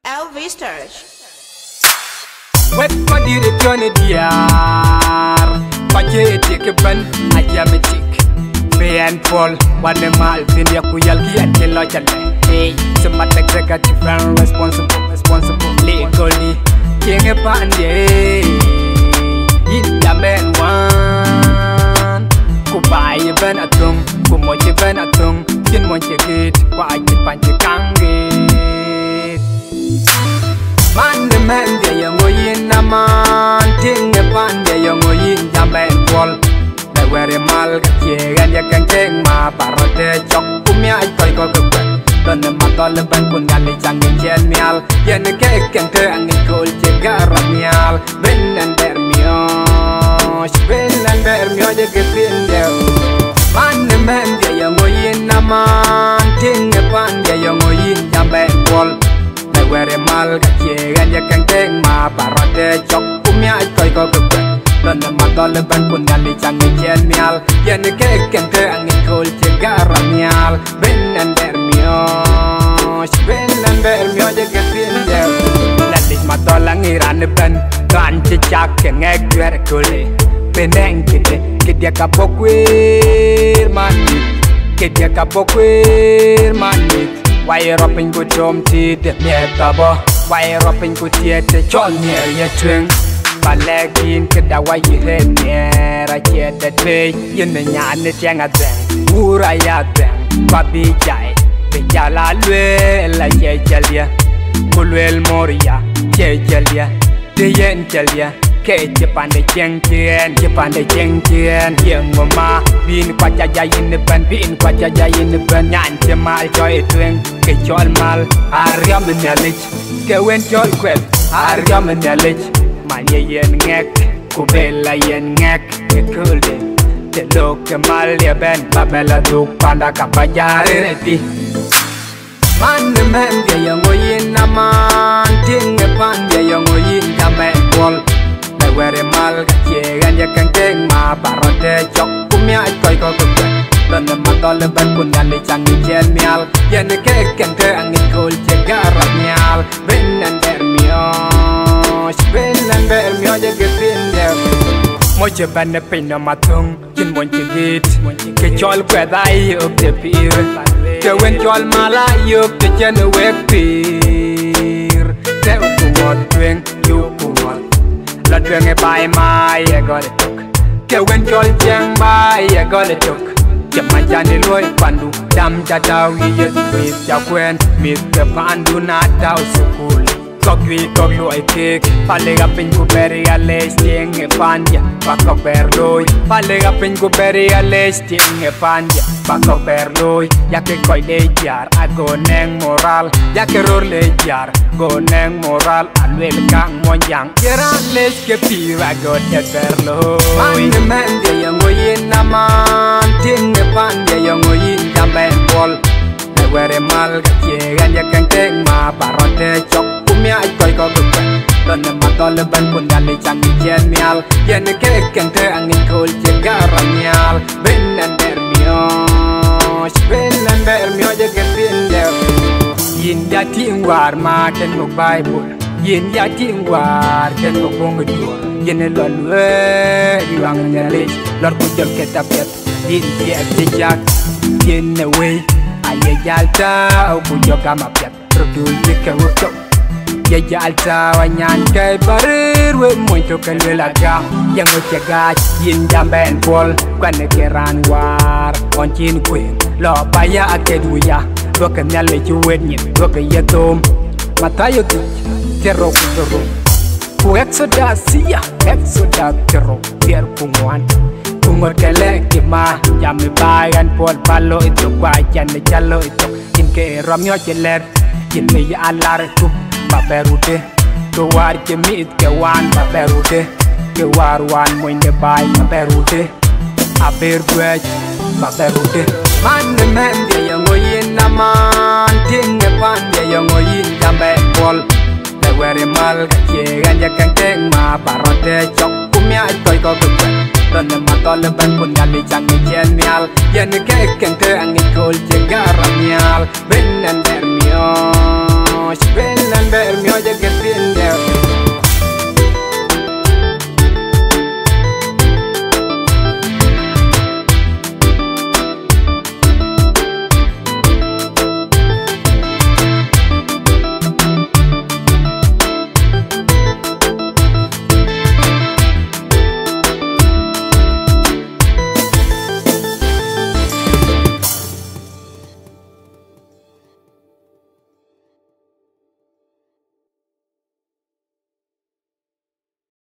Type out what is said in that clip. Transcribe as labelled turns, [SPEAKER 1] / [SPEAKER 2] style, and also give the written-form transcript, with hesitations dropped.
[SPEAKER 1] Elvisters.
[SPEAKER 2] Wet for the return diar. Paje take ban ajamatik. Pay and fall. One mal tin ya kuyal ki at the lodge. Hey, smart executive and responsible legally. King a pande. In the man one. Kubai ben atung. Kumoji ben atung. Kin moji gate. Why you punch kange. Man the man de young in a man, ting a pan de young in Jaman Wall. They wear a mal, and you can take my parote, chop to me. I go go. Don't the Matala Bankunali Changin Genial, Yen a cake and turn and cold Chigaramial, Ben and Bermio, Ben and Bermio, you get in there. Man the man de young in a man, ting a pan de young in Jaman Wall. Where a mal and you can take my parote, chop to me. I go go. Don't the Matala Bankunali Changin Genial, Yen a cake and turn and cold Chigaramial, Ben and Bermio, Ben and Bermio, you get in there. That is my dollar in the pen, Ranch Jack and egg very coolly. Penang get your cup of queer money, get your cup of queer money. Why you're up in good home tea, the tabo? Why you're up in good theatre, John near your twin? Palagin, get the way you head near. I get that way in the yan, the young at them. Uraya them, Babi Jai, the Jala Luella, Jejalia, Pulwell Moria, Jejalia, the Yenjalia. Japan the Jenkian, young mama, being Quaja in the pen, being Quaja in the pen, and the mal joy twin, Kajol mal, Ariam and Nellich, go and joy quell, Ariam and Nellich, my yen neck, Kubella yen neck, the cool day, the local Malia Ben, Babella do Panda Capajari. Man the man, the young in a man, ting a pan, the young in a man wall. Where a mal and you can take my parote, chop to me. I go go. Don't the Matala Bankunali Changi Genial, Yen the cake and turn and cold Chigaramial, Ben and Bermio, Ben and Bermio, you get in there. Moja ban the pain on my tongue, Jin want you get, get all where I up the pier. Go and all mala, you up the January pier. Tell you what drink, you want. Lord bring it by my, I got it took. Get when you're young by, I got it took. Get my Johnny Lloyd Pandu, damn Jata, we yet with your friend, Mr. Pandu, not out so cool. Cocky, cocky, cake, falling up in Kuberry, a lasting a panja, back of Berloy, falling up in Kuberry, a lasting a panja, back of Berloy, Yaki Koy jar, I go nang moral, Yaki Role jar, go nang moral, and will gang one young. Get on, let's get here, I got that Berloy. Man, the man, the young way in a man, ting the pan, the young way in the man wall. I wear a mal, and you can take my parote, chop. I go go go. Don't the Matala Bankunali Changi Genial, Yen the cake and turn and cold Chigaramial, Ben and Bermio, Ben and Bermio, you get in there. Yin Yatin war Martin no Bible, Yin Yatin war, Ken no Bongo, Yen a Lord, you ang Nelly, Lord put your get up yet, Yin the Jack, Yin away, Ayalta, put your gum up yet, produce the carrot. Ya alta wanyan kay barir we moito kelelaga yang ujaga yin jamben pol kwane keran war on chin queen lo paya akeduya do kenale chuwet nyin do ke yetom matayo ti terro kutoro ku exodus terro pier pungwan pungot kele kima jami bayan pol palo itu kwajan jalo itu inke ramyo cheler yin me alar tu Baberute, to war Jimit, Gawan, Baberute, Gawar one when the buy Baberute, a bear bridge, Baberute. Man the man, the young in a man, ting the pan, the young in the man wall. They wear a mal, and you can take my parote, chop to me. I go go. Don't the Matala Bankunali Changi Genial, Yen the cake and turn and cold Chigaramial, Ben and Bermio, Ben